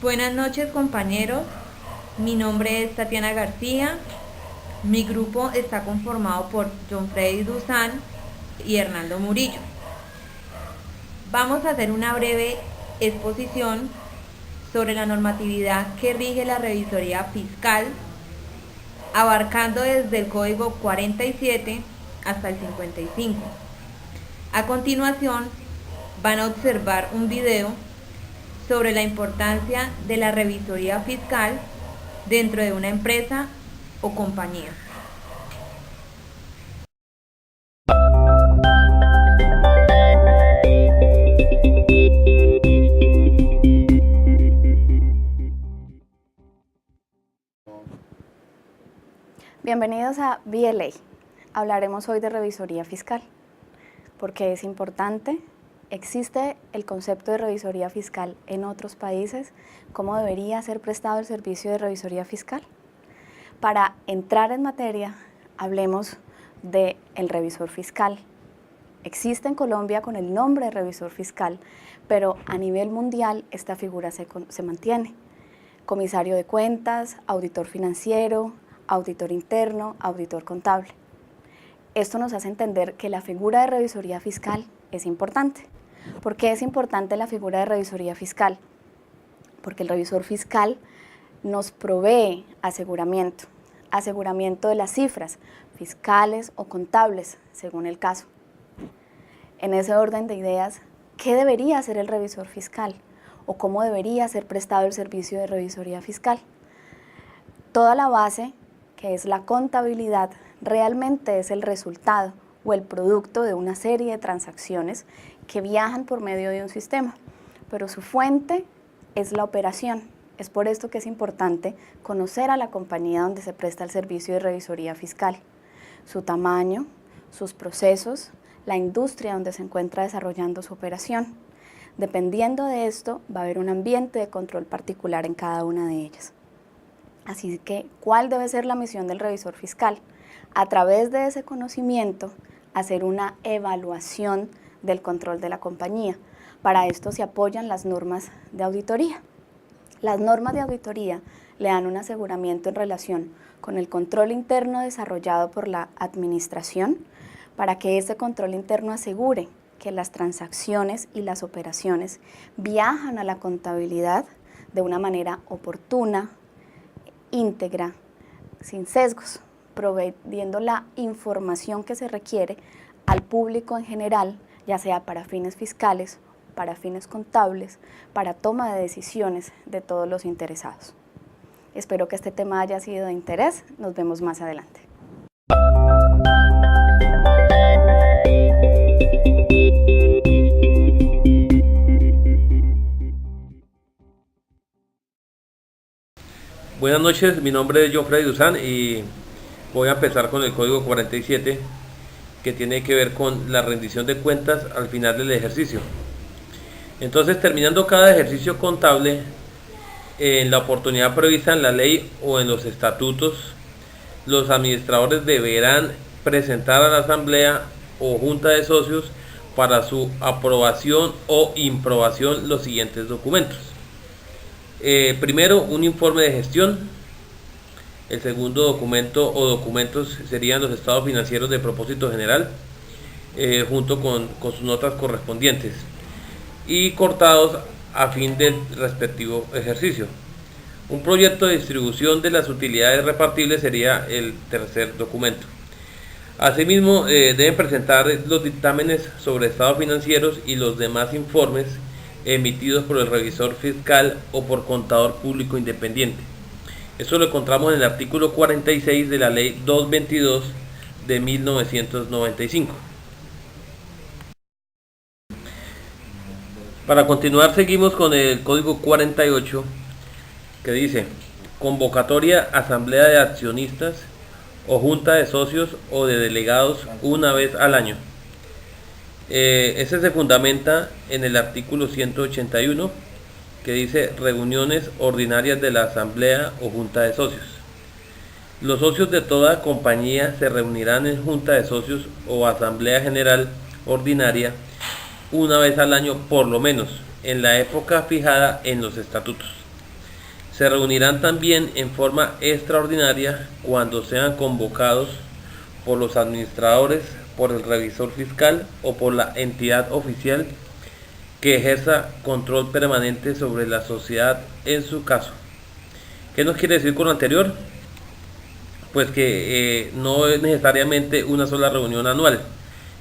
Buenas noches, compañeros. Mi nombre es Tatiana García. Mi grupo está conformado por John Freddy Duzán y Hernando Murillo. Vamos a hacer una breve exposición sobre la normatividad que rige la revisoría fiscal, abarcando desde el Código 47 hasta el 55. A continuación, van a observar un video sobre la importancia de la revisoría fiscal dentro de una empresa o compañía. Bienvenidos a VLA. Hablaremos hoy de revisoría fiscal. ¿Por qué es importante? ¿Existe el concepto de revisoría fiscal en otros países? ¿Cómo debería ser prestado el servicio de revisoría fiscal? Para entrar en materia, hablemos del revisor fiscal. Existe en Colombia con el nombre de revisor fiscal, pero a nivel mundial esta figura se mantiene. Comisario de cuentas, auditor financiero, auditor interno, auditor contable. Esto nos hace entender que la figura de revisoría fiscal es importante. ¿Por qué es importante la figura de revisoría fiscal? Porque el revisor fiscal nos provee aseguramiento de las cifras fiscales o contables, según el caso. En ese orden de ideas, ¿qué debería hacer el revisor fiscal? ¿O cómo debería ser prestado el servicio de revisoría fiscal? Toda la base, que es la contabilidad, realmente es el resultado o el producto de una serie de transacciones que viajan por medio de un sistema, pero su fuente es la operación. Es por esto que es importante conocer a la compañía donde se presta el servicio de revisoría fiscal, su tamaño, sus procesos, la industria donde se encuentra desarrollando su operación. Dependiendo de esto, va a haber un ambiente de control particular en cada una de ellas. Así que, ¿cuál debe ser la misión del revisor fiscal? A través de ese conocimiento, hacer una evaluación del control de la compañía. Para esto se apoyan las normas de auditoría. Las normas de auditoría le dan un aseguramiento en relación con el control interno desarrollado por la administración, para que ese control interno asegure que las transacciones y las operaciones viajan a la contabilidad de una manera oportuna, íntegra, sin sesgos, proveyendo la información que se requiere al público en general, ya sea para fines fiscales, para fines contables, para toma de decisiones de todos los interesados. Espero que este tema haya sido de interés. Nos vemos más adelante. Buenas noches, mi nombre es John Freddy Duzán y voy a empezar con el código 47, que tiene que ver con la rendición de cuentas al final del ejercicio. Entonces, terminando cada ejercicio contable, en la oportunidad prevista en la ley o en los estatutos, los administradores deberán presentar a la asamblea o junta de socios para su aprobación o improbación los siguientes documentos. Primero, un informe de gestión. El segundo documento o documentos serían los estados financieros de propósito general, junto con sus notas correspondientes y cortados a fin del respectivo ejercicio. Un proyecto de distribución de las utilidades repartibles sería el tercer documento. Asimismo, deben presentar los dictámenes sobre estados financieros y los demás informes emitidos por el revisor fiscal o por contador público independiente. Eso lo encontramos en el artículo 46 de la ley 222 de 1995. Para continuar, seguimos con el código 48, que dice: convocatoria asamblea de accionistas o junta de socios o de delegados una vez al año. Ese se fundamenta en el artículo 181, que dice reuniones ordinarias de la asamblea o junta de socios. Los socios de toda compañía se reunirán en junta de socios o asamblea general ordinaria una vez al año por lo menos, en la época fijada en los estatutos. Se reunirán también en forma extraordinaria cuando sean convocados por los administradores, por el revisor fiscal o por la entidad oficial que ejerza control permanente sobre la sociedad en su caso. ¿Qué nos quiere decir con lo anterior? Pues que no es necesariamente una sola reunión anual.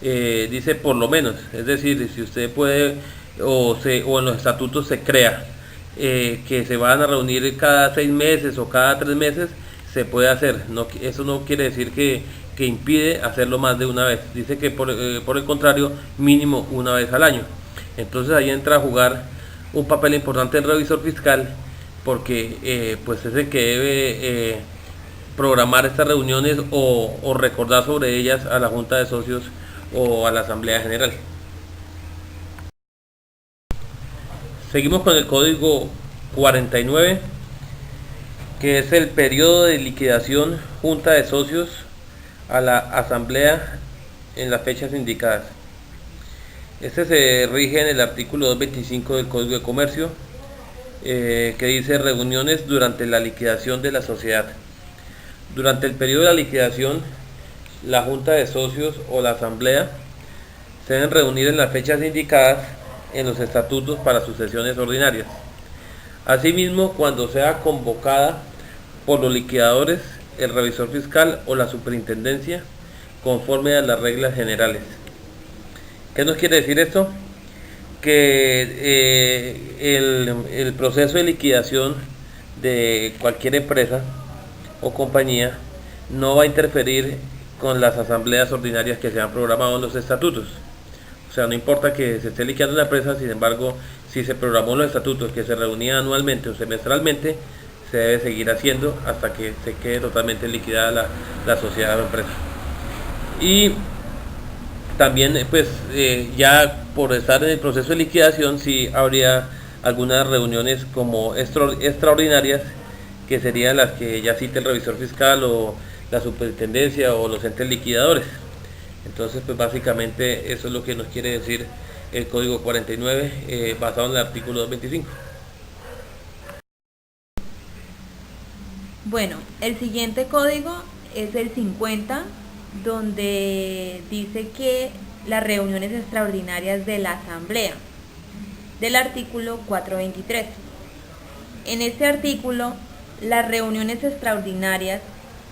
Dice por lo menos, es decir, si usted puede o en los estatutos se crea que se van a reunir cada 6 meses o cada 3 meses, se puede hacer. No, eso no quiere decir que impide hacerlo más de una vez. Dice que por el contrario, mínimo una vez al año. Entonces ahí entra a jugar un papel importante el revisor fiscal, porque pues es el que debe programar estas reuniones o recordar sobre ellas a la Junta de Socios o a la Asamblea General. Seguimos con el código 49, que es el periodo de liquidación Junta de Socios a la Asamblea en las fechas indicadas. Este se rige en el artículo 225 del Código de Comercio, que dice reuniones durante la liquidación de la sociedad. Durante el periodo de la liquidación, la Junta de Socios o la Asamblea se deben reunir en las fechas indicadas en los estatutos para sus sesiones ordinarias. Asimismo, cuando sea convocada por los liquidadores, el revisor fiscal o la superintendencia, conforme a las reglas generales. ¿Qué nos quiere decir esto? Que el proceso de liquidación de cualquier empresa o compañía no va a interferir con las asambleas ordinarias que se han programado en los estatutos. O sea, no importa que se esté liquidando la empresa, sin embargo, si se programó en los estatutos que se reunían anualmente o semestralmente, se debe seguir haciendo hasta que se quede totalmente liquidada la sociedad o empresa. Y también, pues, ya por estar en el proceso de liquidación, sí habría algunas reuniones como extraordinarias, que serían las que ya cita el revisor fiscal o la superintendencia o los entes liquidadores. Entonces, pues básicamente eso es lo que nos quiere decir el código 49, basado en el artículo 225. Bueno, el siguiente código es el 50, donde dice que las reuniones extraordinarias de la Asamblea, del artículo 423. En este artículo, las reuniones extraordinarias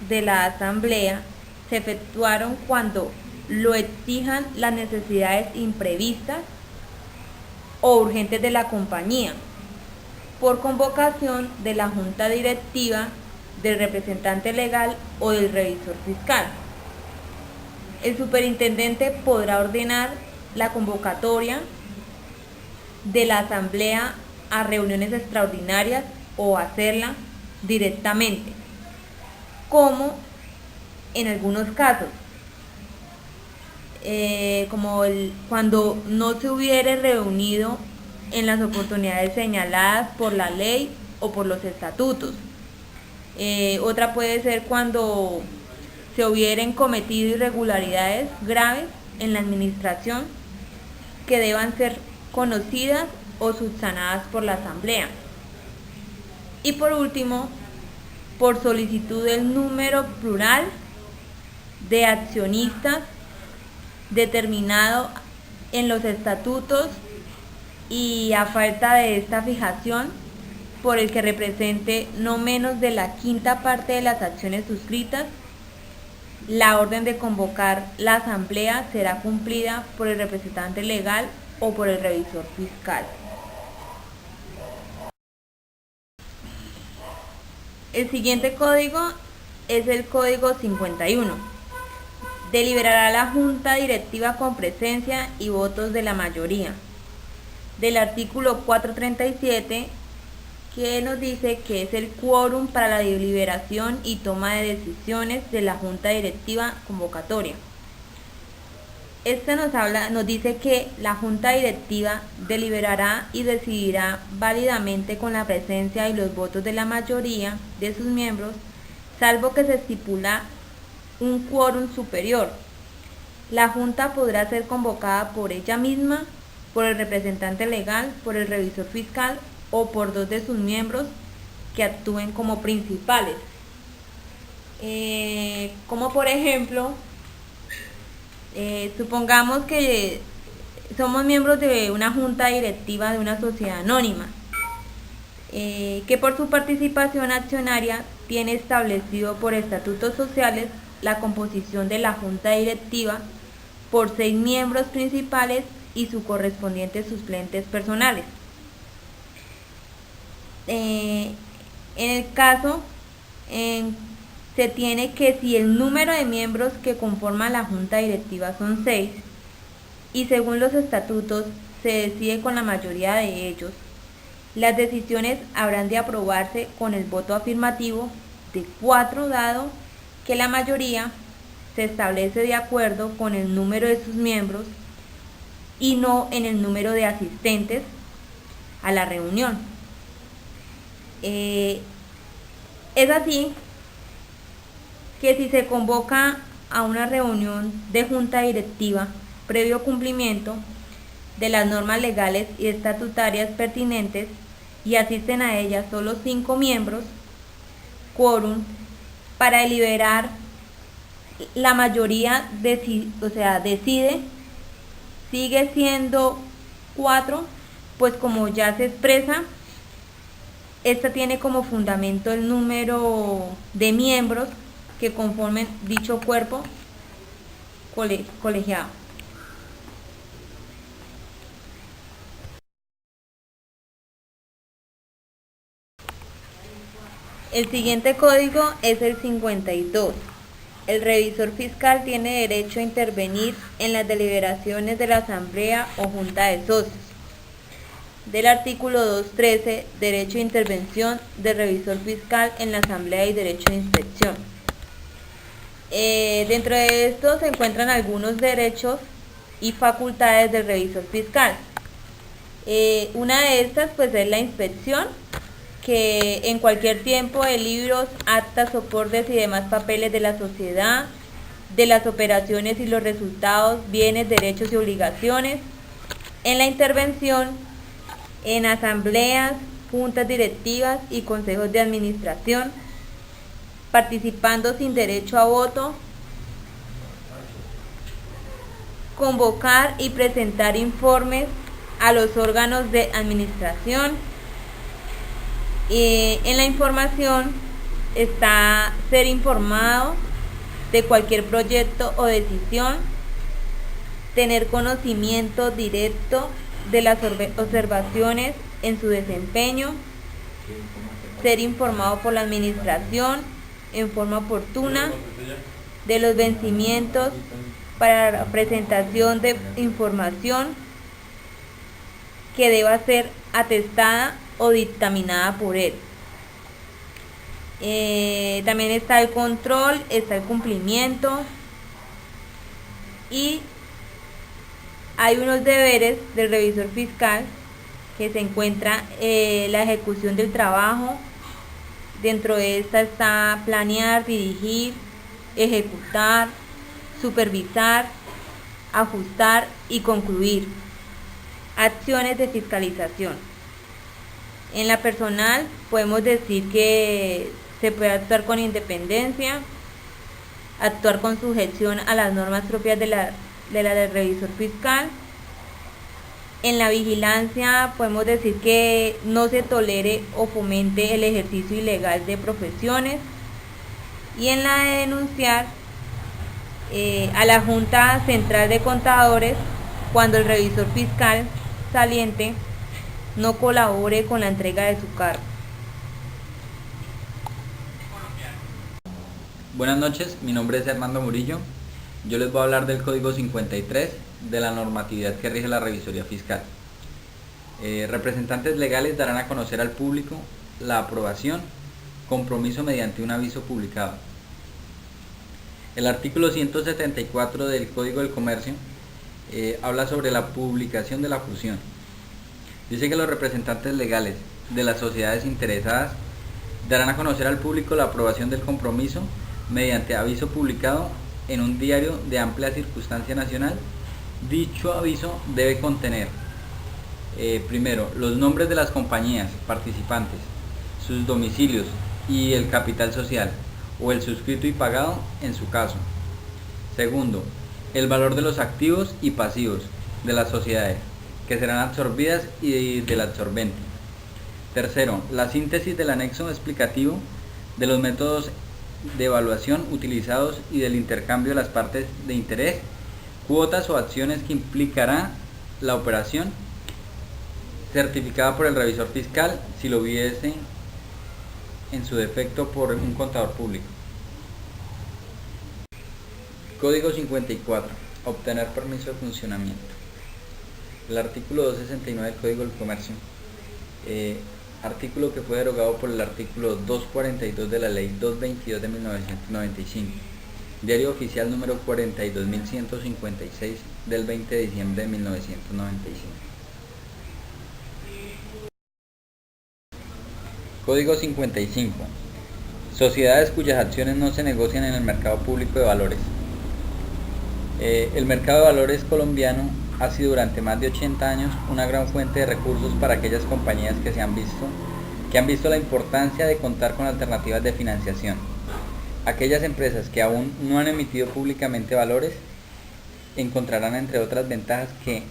de la Asamblea se efectuaron cuando lo exijan las necesidades imprevistas o urgentes de la compañía, por convocación de la Junta Directiva, del representante legal o del revisor fiscal. El superintendente podrá ordenar la convocatoria de la Asamblea a reuniones extraordinarias o hacerla directamente, como en algunos casos, cuando no se hubiere reunido en las oportunidades señaladas por la ley o por los estatutos. Otra puede ser cuando se hubieran cometido irregularidades graves en la administración que deban ser conocidas o subsanadas por la Asamblea. Y por último, por solicitud del número plural de accionistas determinado en los estatutos y a falta de esta fijación, por el que represente no menos de la quinta parte de las acciones suscritas, la orden de convocar la asamblea será cumplida por el representante legal o por el revisor fiscal. El siguiente código es el código 51. Deliberará la Junta Directiva con presencia y votos de la mayoría. Del artículo 437, que nos dice que es el quórum para la deliberación y toma de decisiones de la Junta Directiva convocatoria. Nos dice que la Junta Directiva deliberará y decidirá válidamente con la presencia y los votos de la mayoría de sus miembros, salvo que se estipula un quórum superior. La Junta podrá ser convocada por ella misma, por el representante legal, por el revisor fiscal o por dos de sus miembros que actúen como principales. Como por ejemplo, supongamos que somos miembros de una junta directiva de una sociedad anónima, que por su participación accionaria tiene establecido por estatutos sociales la composición de la junta directiva por 6 miembros principales y sus correspondientes suplentes personales. En el caso, se tiene que si el número de miembros que conforman la junta directiva son 6, y según los estatutos se decide con la mayoría de ellos, las decisiones habrán de aprobarse con el voto afirmativo de 4, dado que la mayoría se establece de acuerdo con el número de sus miembros y no en el número de asistentes a la reunión. Es así que si se convoca a una reunión de junta directiva previo cumplimiento de las normas legales y estatutarias pertinentes y asisten a ella solo 5 miembros, quórum para deliberar, la mayoría decide, sigue siendo 4, pues como ya se expresa, esta tiene como fundamento el número de miembros que conformen dicho cuerpo colegiado. El siguiente código es el 52. El revisor fiscal tiene derecho a intervenir en las deliberaciones de la asamblea o junta de socios. Del artículo 213, derecho de intervención del revisor fiscal en la asamblea y derecho de inspección. Dentro de esto se encuentran algunos derechos y facultades del revisor fiscal. Una de estas pues es la inspección, que en cualquier tiempo de libros, actas, soportes y demás papeles de la sociedad, de las operaciones y los resultados, bienes, derechos y obligaciones. En la intervención, en asambleas, juntas directivas y consejos de administración, participando sin derecho a voto, convocar y presentar informes a los órganos de administración. En la información está ser informado de cualquier proyecto o decisión, tener conocimiento directo de las observaciones en su desempeño, ser informado por la administración en forma oportuna de los vencimientos para la presentación de información que deba ser atestada o dictaminada por él. También está el control, está el cumplimiento y hay unos deberes del revisor fiscal que se encuentra la ejecución del trabajo. Dentro de esta está planear, dirigir, ejecutar, supervisar, ajustar y concluir acciones de fiscalización. En la personal podemos decir que se puede actuar con independencia, actuar con sujeción a las normas propias del revisor fiscal. En la vigilancia podemos decir que no se tolere o fomente el ejercicio ilegal de profesiones. Y en la de denunciar a la Junta Central de Contadores cuando el revisor fiscal saliente no colabore con la entrega de su cargo. Buenas noches, mi nombre es Hernando Murillo. Yo les voy a hablar del Código 53 de la normatividad que rige la revisoría fiscal. Representantes legales darán a conocer al público la aprobación, compromiso mediante un aviso publicado. El artículo 174 del Código del Comercio habla sobre la publicación de la fusión. Dice que los representantes legales de las sociedades interesadas darán a conocer al público la aprobación del compromiso mediante aviso publicado en un diario de amplia circunstancia nacional. Dicho aviso debe contener, primero, los nombres de las compañías participantes, sus domicilios y el capital social, o el suscrito y pagado en su caso. Segundo, el valor de los activos y pasivos de las sociedades, que serán absorbidas y del absorbente. Tercero, la síntesis del anexo explicativo de los métodos de evaluación utilizados y del intercambio de las partes de interés, cuotas o acciones que implicará la operación, certificada por el revisor fiscal si lo hubiese en su defecto por un contador público. Código 54. Obtener permiso de funcionamiento. El artículo 269 del Código del Comercio, artículo que fue derogado por el artículo 242 de la Ley 222 de 1995, Diario Oficial número 42156 del 20 de diciembre de 1995. Código 55. Sociedades cuyas acciones no se negocian en el mercado público de valores. El mercado de valores colombiano ha sido durante más de 80 años una gran fuente de recursos para aquellas compañías que han visto la importancia de contar con alternativas de financiación. Aquellas empresas que aún no han emitido públicamente valores encontrarán, entre otras ventajas, que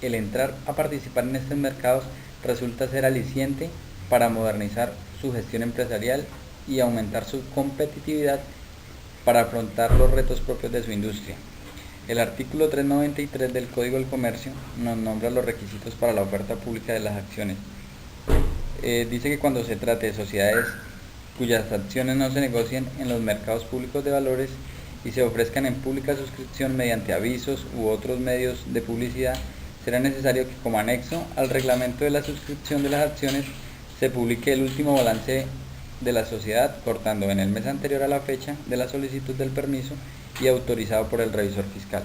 el entrar a participar en estos mercados resulta ser aliciente para modernizar su gestión empresarial y aumentar su competitividad para afrontar los retos propios de su industria. El artículo 393 del Código del Comercio nos nombra los requisitos para la oferta pública de las acciones. Dice que cuando se trate de sociedades cuyas acciones no se negocian en los mercados públicos de valores y se ofrezcan en pública suscripción mediante avisos u otros medios de publicidad, será necesario que como anexo al reglamento de la suscripción de las acciones se publique el último balance de la sociedad, cortando en el mes anterior a la fecha de la solicitud del permiso y autorizado por el revisor fiscal.